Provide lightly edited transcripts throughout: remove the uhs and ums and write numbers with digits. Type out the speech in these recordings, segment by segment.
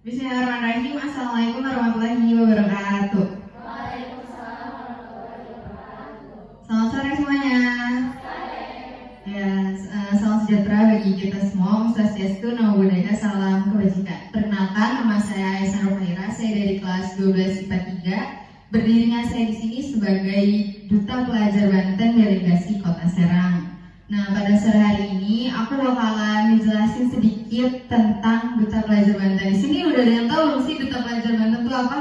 Bismillahirrahmanirrahim. Assalamualaikum warahmatullahi wabarakatuh. Selamat sore semuanya. Ya, salam sejahtera bagi kita semua. Om Swastiastu, Namo Buddhaya, salam kebajikan. Perkenalkan, nama saya Aisyah Rufaira. Saya dari kelas 12 IPA 3. Berdirinya saya di sini sebagai Duta Pelajar Banten Delegasi Kota Serang. Nah, pada sore hari ini aku bakalan dijelasin sedikit tentang Duta Pelajar Banten. Di sini udah ada yang tahu belum sih Duta Pelajar Banten itu apa?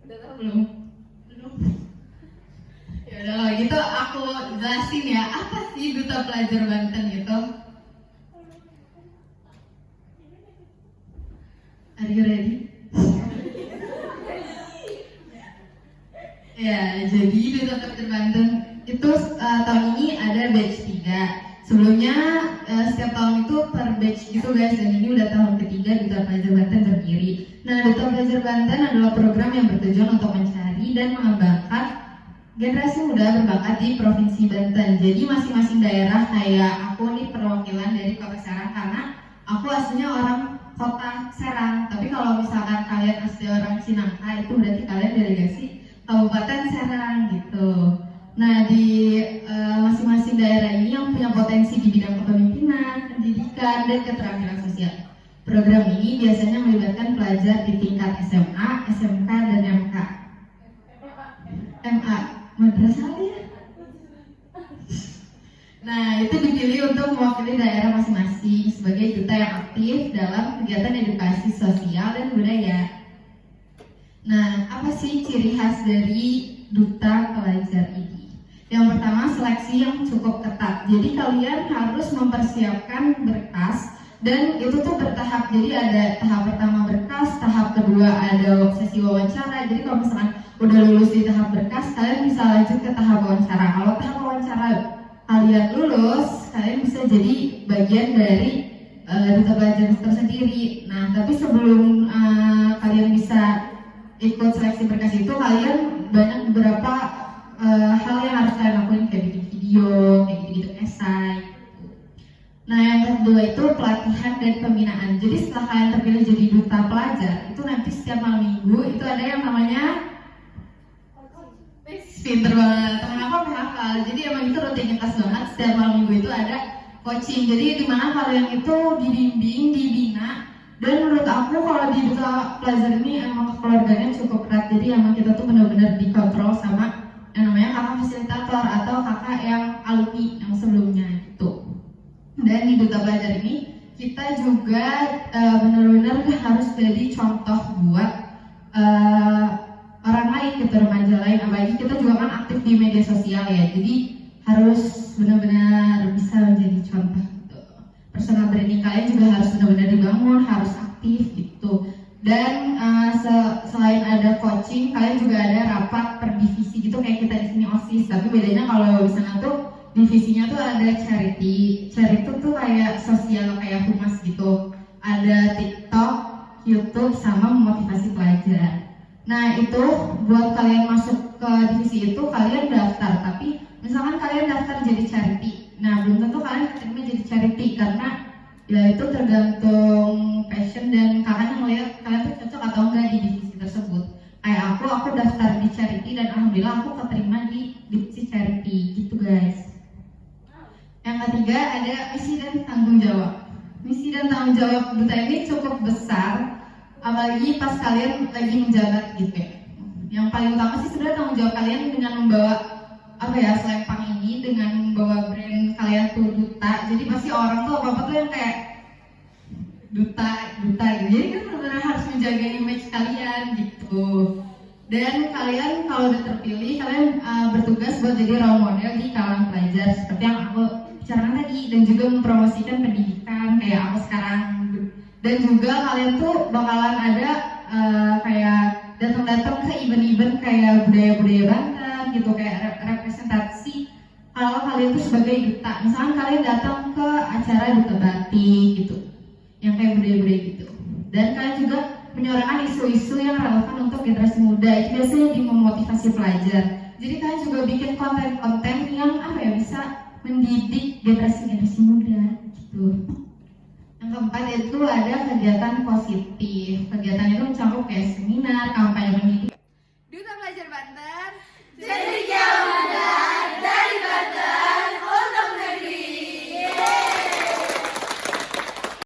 Udah tahu belum? Belum. Ya udah, kalau gitu aku jelasin ya, apa sih Duta Pelajar Banten itu? Are you ready? Ya, jadi Duta Pelajar Banten itu tahun ini ada batch 3. Sebelumnya setiap tahun itu per batch gitu guys, dan ini udah tahun ketiga Duta Pelajar Banten berdiri. Nah, Duta Pelajar Banten adalah program yang bertujuan untuk mencari dan mengembangkan generasi muda berbakat di Provinsi Banten. Jadi masing-masing daerah, kayak aku nih perwakilan dari Kota Serang karena aku aslinya orang Kota Serang. Tapi kalau misalkan kalian asli orang Cinangka, itu berarti kalian delegasi Kabupaten Serang gitu. Nah, di masing-masing daerah ini yang punya potensi di bidang kepemimpinan, pendidikan, dan keterampilan sosial. Program ini biasanya melibatkan pelajar di tingkat SMA, SMK, dan MK. MA, madrasah ya? Nah, itu dipilih untuk mewakili daerah masing-masing sebagai duta yang aktif dalam kegiatan edukasi sosial dan budaya. Nah, apa sih ciri khas dari Duta Pelajar ini? Yang pertama, seleksi yang cukup ketat. Jadi kalian harus mempersiapkan berkas, dan itu tuh bertahap. Jadi ada tahap pertama berkas, tahap kedua ada sesi wawancara. Jadi kalau misalkan udah lulus di tahap berkas, kalian bisa lanjut ke tahap wawancara. Kalau tahap wawancara kalian lulus, kalian bisa jadi bagian dari Duta Pelajar tersendiri. Nah, tapi sebelum kalian bisa ikut seleksi berkas itu, kalian banyak beberapa hal yang harus kalian lakuin, kayak bikin video, kayak gitu-gitu, esai. Nah, yang kedua itu pelatihan dan pembinaan. Jadi setelah kalian terpilih jadi duta pelajar, itu nanti setiap malam minggu itu ada yang namanya pinter banget, temen aku sampai hafal. Jadi emang itu rutinitas banget, setiap malam minggu itu ada coaching. Jadi dimana kalian itu dibimbing, dibina. Dan menurut aku kalau di Duta Pelajar ini emang keluarganya cukup erat. Jadi emang kita tuh benar-benar dikontrol sama yang namanya kakak fasilitator atau kakak yang alumni yang sebelumnya gitu. Dan di Duta Pelajar ini kita juga benar-benar harus jadi contoh buat orang lain gitu, remaja lain. Apalagi kita juga kan aktif di media sosial ya, jadi harus benar-benar bisa menjadi contoh gitu. Personal branding kalian juga harus benar-benar dibangun, harus aktif gitu. Dan selain ada coaching, kalian juga ada rapat per divisi gitu, kayak kita di sini OSIS. Tapi bedanya kalau di sana tuh divisinya tuh ada charity. Charity tuh kayak sosial, kayak humas gitu. Ada TikTok, YouTube, sama memotivasi pelajar. Nah, itu buat kalian masuk ke divisi itu kalian daftar. Tapi misalkan kalian daftar jadi charity, nah belum tentu kalian keterima jadi charity karena ya itu tergantung passion dan kalian melihat kalian tuh cocok atau enggak di divisi tersebut. Kayak aku daftar di charity dan alhamdulillah aku keterima di divisi charity gitu guys. Yang ketiga ada misi dan tanggung jawab. Misi dan tanggung jawab duta ini cukup besar, apalagi pas kalian lagi menjabat gitu ya. Yang paling utama sih sebenarnya tanggung jawab kalian dengan membawa selempang ini, dengan membawa brand kalian tuh duta. Jadi pasti orang tuh apa-apa tuh yang kayak duta gitu. Jadi kan benar-benar harus menjaga image kalian gitu. Dan kalian kalau udah terpilih, kalian bertugas buat jadi role model di kalangan pelajar seperti yang aku bicarakan tadi, dan juga mempromosikan pendidikan kayak aku sekarang. Dan juga kalian tuh bakalan ada kayak datang-datang ke event-event kayak budaya-budaya Banten gitu, kayak representasi kalau kalian tuh sebagai duta. Misalkan kalian datang ke acara duta batik gitu, yang kayak budaya-budaya gitu. Dan kalian juga menyuarakan isu-isu yang relevan untuk generasi muda. Itu biasanya di memotivasi pelajar. Jadi kalian juga bikin konten-konten yang bisa mendidik generasi muda gitu. Yang Yang keempat itu ada kegiatan positif. Kegiatan itu mencakup kayak